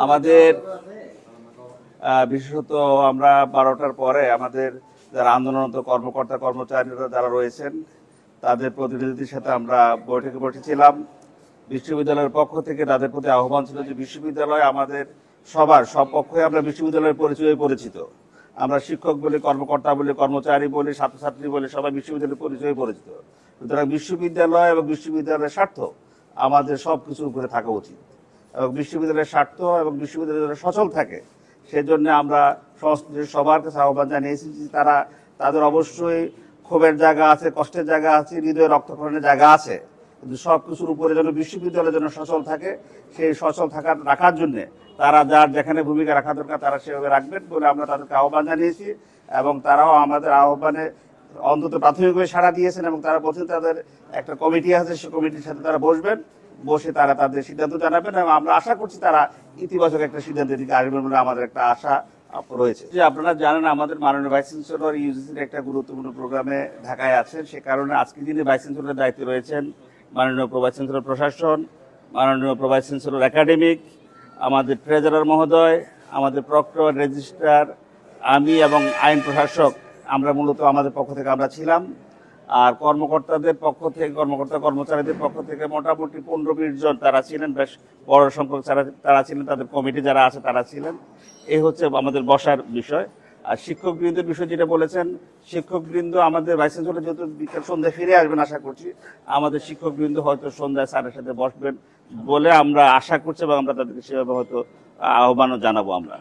আমাদের বিশেষত আমরা 12টার পরে আমাদের যারা আন্দোলনরত কর্মকর্তা কর্মচারীরা যারা রয়েছেন তাদের প্রতিনিধিদের সাথে আমরা বৈঠকে বসেছিলাম। বিশ্ববিদ্যালয়ের পক্ষ থেকে তাদের প্রতি আহ্বান ছিল যে বিশ্ববিদ্যালয় আমাদের সব পক্ষই আমরা বিশ্ববিদ্যালয়ের পরিচয়ে পরিচিত। আমরা শিক্ষক বলি, কর্মকর্তা বলি, কর্মচারী বলি, ছাত্রছাত্রী বলি, সবাই বিশ্ববিদ্যালয়ের পরিচয়ে পরিচিত। সুতরাং বিশ্ববিদ্যালয় এবং বিশ্ববিদ্যালয়ের স্বার্থ আমাদের সবকিছুর উপরে থাকা উচিত এবং বিশ্ববিদ্যালয়ের স্বার্থ এবং বিশ্ববিদ্যালয় সচল থাকে সেজন্য আমরা সবার কাছে আহ্বান জানিয়েছি যে তাদের অবশ্যই ক্ষোভের জায়গা আছে, কষ্টের জায়গা আছে, হৃদয়ে রক্তক্ষরণের জায়গা আছে, কিন্তু সবকিছুর উপরে যেন বিশ্ববিদ্যালয় যেন সচল থাকে, সেই সচল রাখার জন্য তারা যার যেখানে ভূমিকা রাখা দরকার তারা সেভাবে রাখবেন বলে আমরা তাদেরকে আহ্বান জানিয়েছি এবং তারাও আমাদের আহ্বানে অন্তত প্রাথমিকভাবে সাড়া দিয়েছেন এবং তারা বলছেন তাদের একটা কমিটি আছে, সেই কমিটির সাথে তারা বসে তারা তাদের সিদ্ধান্ত জানাবেন এবং আমরা আশা করছি তারা ইতিবাচক একটা সিদ্ধান্তের দিকে আসবেন বলে আমাদের একটা আশা রয়েছে। যে আপনারা জানেন আমাদের মাননীয় ভাইস চ্যান্সেলর ইউজিসির একটা গুরুত্বপূর্ণ প্রোগ্রামে ঢাকায় আছেন, সে কারণে আজকে যিনি ভাইস চ্যান্সেলরের দায়িত্বে রয়েছেন মাননীয় প্রো ভাইস চ্যান্সেলর প্রশাসন, মাননীয় প্রো ভাইস চ্যান্সেলর একাডেমিক, আমাদের ট্রেজারার মহোদয়, আমাদের প্রক্টর, রেজিস্ট্রার, আমি এবং আইন প্রশাসক আমরা মূলত আমাদের পক্ষ থেকে আমরা ছিলাম। আর কর্মকর্তাদের পক্ষ থেকে কর্মচারীদের পক্ষ থেকে মোটামুটি 15-20 জন তারা ছিলেন, বেশ বড় সংখ্যক তারা ছিলেন, তাদের কমিটি যারা আছে তারা ছিলেন। এই হচ্ছে আমাদের বসার বিষয়। আর শিক্ষকবৃন্দের বিষয় যেটা বলেছেন, শিক্ষকবৃন্দ আমাদের ভাইস চ্যান্সেলর যেহেতু বিকেল সন্ধ্যায় ফিরে আসবেন আশা করছি, আমাদের শিক্ষকবৃন্দ হয়তো সন্ধ্যায় স্যারের সাথে বসবেন বলে আমরা আশা করছি এবং আমরা তাদেরকে সেভাবে হয়তো আহ্বানও জানাবো। আমরা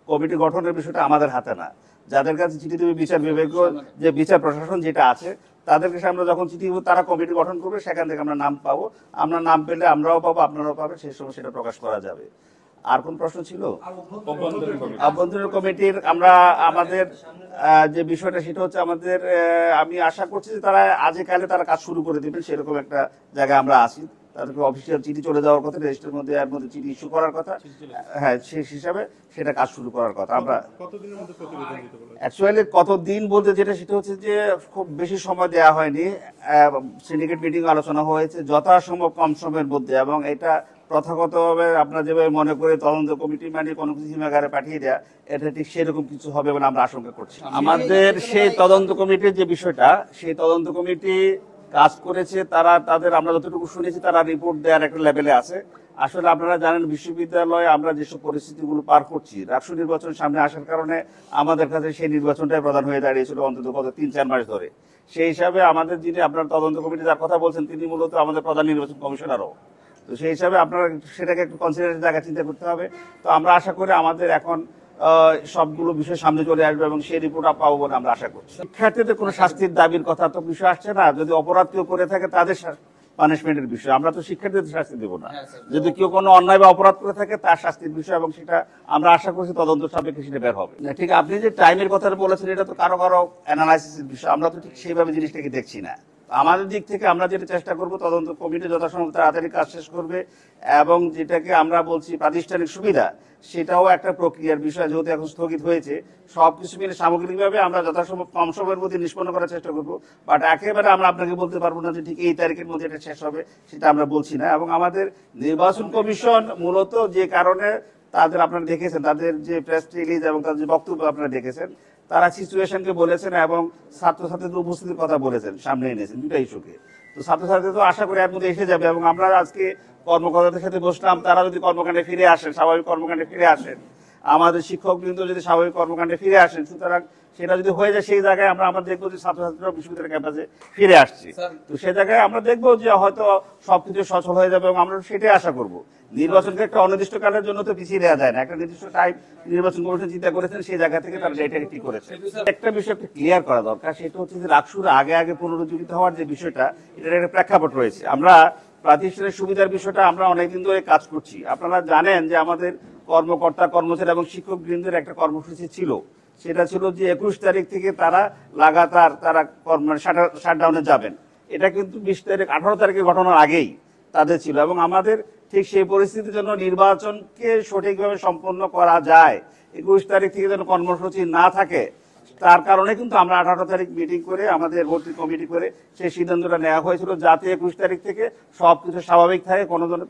কমিটি গঠনের বিষয়টা আমাদের হাতে না, যাদের কাছে চিঠি দেবে বিচার বিভাগ, যে বিচার প্রশাসন যেটা আছে তাদের কাছে আমরা যখন চিঠি দেবো তারা কমিটি গঠন করবে, সেখান থেকে আমরা নাম পাবো, আমরা নাম পেলে আমরাও পাবো আপনারাও পাবেন, সেই সময় সেটা প্রকাশ করা যাবে। আর কোন প্রশ্ন ছিল? অভ্যন্তরীণ কমিটির আমাদের যে বিষয়টা সেটা হচ্ছে আমাদের আমি আশা করছি যে তারা আজে কালে তারা কাজ শুরু করে দেবেন, সেরকম একটা জায়গায় আমরা আছি। তাদেরকে অফিসিয়াল চিঠি চলে যাওয়ার কথা, রেজিস্টারের মধ্যে এর মধ্যে চিঠি ইস্যু করার কথা, হ্যাঁ সেই হিসাবে সেটা কাজ শুরু করার কথা। আমরা অ্যাকচুয়ালি কতদিন বলতে যেটা সেটা হচ্ছে যে খুব বেশি সময় দেওয়া হয়নি, সিন্ডিকেট মিটিং আলোচনা হয়েছে যথাসম্ভব কম সময়ের মধ্যে, এবং এটা প্রথাগতভাবে আপনারা যেভাবে মনে করে তদন্ত কমিটি মানে কোনো কিছু হিমাগারে পাঠিয়ে দেয়া, এটা ঠিক সেরকম কিছু হবে বলে আমরা আশঙ্কা করছি। আমাদের সেই তদন্ত কমিটির যে বিষয়টা, সেই তদন্ত কমিটি কাজ করেছে, তাদের আমরা যতটুকু শুনেছি তারা রিপোর্ট দেওয়ার একটা লেভেলে আছে। আসলে আপনারা জানেন বিশ্ববিদ্যালয়ে আমরা যেসব পরিস্থিতিগুলো পার করছি, রাষ্ট্র নির্বাচন সামনে আসার কারণে আমাদের কাছে সেই নির্বাচনটাই প্রধান হয়ে দাঁড়িয়েছিল অন্তত গত 3-4 মাস ধরে। সেই হিসাবে আমাদের যিনি আপনার তদন্ত কমিটি যার কথা বলছেন তিনি মূলত আমাদের প্রধান নির্বাচন কমিশনারও, তো সেই হিসাবে আপনারা সেটাকে একটু কনসিডারের জায়গা চিন্তা করতে হবে। তো আমরা আশা করি আমাদের এখন সবগুলো বিষয় সামনে চলে আসবে এবং সেই রিপোর্ট পাবো বলে আমরা আশা করছি। শিক্ষার্থীদের কোনো শাস্তির দাবির কথা তো বিষয় আসছে না, যদি অপরাধ কেউ করে থাকে তাদের পানিশমেন্টের বিষয়, আমরা তো শিক্ষার্থীদের শাস্তি দেবো না। যদি কেউ কোনো অন্যায় বা অপরাধ করে থাকে তার শাস্তির বিষয়, এবং সেটা আমরা আশা করছি তদন্ত সাপেক্ষে সেটা বের হবে। ঠিক আপনি যে টাইমের কথা বলেছেন এটা তো কারো কারো অ্যানালাইসিসের বিষয়, আমরা তো ঠিক সেইভাবে জিনিসটাকে দেখছি না। আমাদের দিক থেকে আমরা যেটা চেষ্টা করব, তদন্ত কমিটি যথাসম্ভব তাড়াতাড়ি কাজ শেষ করবে এবং যেটাকে আমরা বলছি প্রাতিষ্ঠানিক সুবিধা, সেটাও একটা প্রক্রিয়ার বিষয়, যেহেতু এখন স্থগিত হয়েছে। সবকিছু মিলে সামগ্রিকভাবে আমরা যথাসম্ভব কম সময়ের মধ্যে নিষ্পন্ন করার চেষ্টা করবো, বাট একেবারে আমরা আপনাকে বলতে পারবো না যে ঠিক এই তারিখের মধ্যে এটা শেষ হবে, সেটা আমরা বলছি না। এবং আমাদের নির্বাচন কমিশন মূলত যে কারণে আপনারা দেখেছেন তাদের যে প্রেস রিলিজ এবং তাদের যে বক্তব্য আপনারা দেখেছেন, তারা সিচুয়েশনকে বলেছেন এবং ছাত্রছাত্রীদের উপস্থিতির কথা বলেছেন, সামনে এনেছেন দুটা ইস্যুকে। তো ছাত্রছাত্রী তো আশা করি এর মধ্যে এসে যাবে এবং আমরা আজকে কর্মকর্তাদের সাথে বসলাম, তারা যদি কর্মকাণ্ডে ফিরে আসেন, স্বাভাবিক কর্মকাণ্ডে ফিরে আসেন, আমাদের শিক্ষকবৃন্দ যদি স্বাভাবিক কর্মকাণ্ডে ফিরে আসেন, সুতরাং সেটা যদি হয়ে যায় সেই জায়গায় আমরা দেখবো যে ছাত্রছাত্রীরা বিশ্ববিদ্যালয় ক্যাম্পাসে ফিরে আসছে। তো সে জায়গায় আমরা দেখবো যে হয়তো সবকিছু সচল হয়ে যাবে এবং আমরা সেটাই আশা করবো। নির্বাচনকে একটা অনির্দিষ্টকালের জন্য তো পিছিয়ে দেওয়া যায় না, একটা নির্দিষ্ট টাইম নির্বাচন কমিশন চিন্তা করেছেন, সেই জায়গা থেকে তারা এটাকে কি করেছে। একটা বিষয় একটা ক্লিয়ার করা দরকার, সেটা হচ্ছে যে রাকসুর আগে পুনরুজ্জীবিত হওয়ার যে বিষয়টা, এটার একটা প্রেক্ষাপট রয়েছে। আমরা প্রাতিষ্ঠানিক সুবিধার বিষয়টা আমরা অনেকদিন ধরে কাজ করছি। আপনারা জানেন যে আমাদের কর্মকর্তা কর্মচারী এবং শিক্ষক বৃন্দের একটা কর্মসূচি ছিল, সেটা ছিল যে 21 তারিখ থেকে তারা লাগাতার শাটডাউনে যাবেন। এটা কিন্তু 20 তারিখ 18 তারিখে ঘটনার আগেই তাদের ছিল, এবং আমাদের ঠিক সেই পরিস্থিতির জন্য নির্বাচনকে সঠিকভাবে সম্পন্ন করা যায়, 21 তারিখ থেকে যেন কর্মসূচি না থাকে, তার কারণে কিন্তু আমরা 18 তারিখ মিটিং করে আমাদের ভর্তি কমিটি করে সেই সিদ্ধান্তটা নেওয়া হয়েছিল, যাতে 21 তারিখ থেকে সবকিছু স্বাভাবিক থাকে,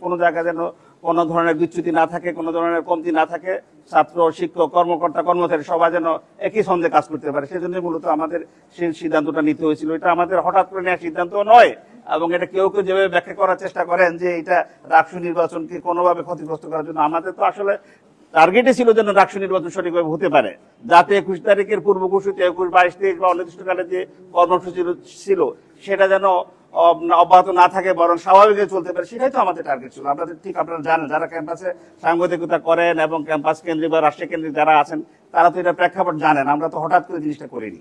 কোনো জায়গায় যেন কোনো ধরনের বিচ্যুতি না থাকে, কোনো ধরনের কমতি না থাকে, ছাত্র শিক্ষক কর্মকর্তা কর্মচারী সবাই যেন একই ছন্দে কাজ করতে পারে। সেজন্য মূলত আমাদের সেই সিদ্ধান্তটা নিতে হয়েছিল। এটা আমাদের হঠাৎ করে নেওয়া সিদ্ধান্ত নয়, এবং এটা কেউ কেউ যেভাবে ব্যাখ্যা করার চেষ্টা করেন যে এটা ডাকসু নির্বাচনকে কোনোভাবে ক্ষতিগ্রস্ত করার জন্য, আমাদের তো আসলে টার্গেটে ছিল যেন ডাকসু নির্বাচন সঠিকভাবে হতে পারে, যাতে 21 তারিখের পূর্ব ঘোষিত 21, 22, 23 বা অনির্দিষ্টকালে যে কর্মসূচি ছিল সেটা যেন অব্যাহত না থাকে, বরং স্বাভাবিকভাবে চলতে পারে, সেটাই তো আমাদের টার্গেট ছিল। আপনাদের ঠিক আপনারা জানেন, যারা ক্যাম্পাসে সাংবাদিকতা করেন এবং ক্যাম্পাস কেন্দ্রিক বা রাষ্ট্রীয় কেন্দ্রিক যারা আছেন, তারা তো এটা প্রেক্ষাপট জানেন। আমরা তো হঠাৎ করে জিনিসটা করিনি।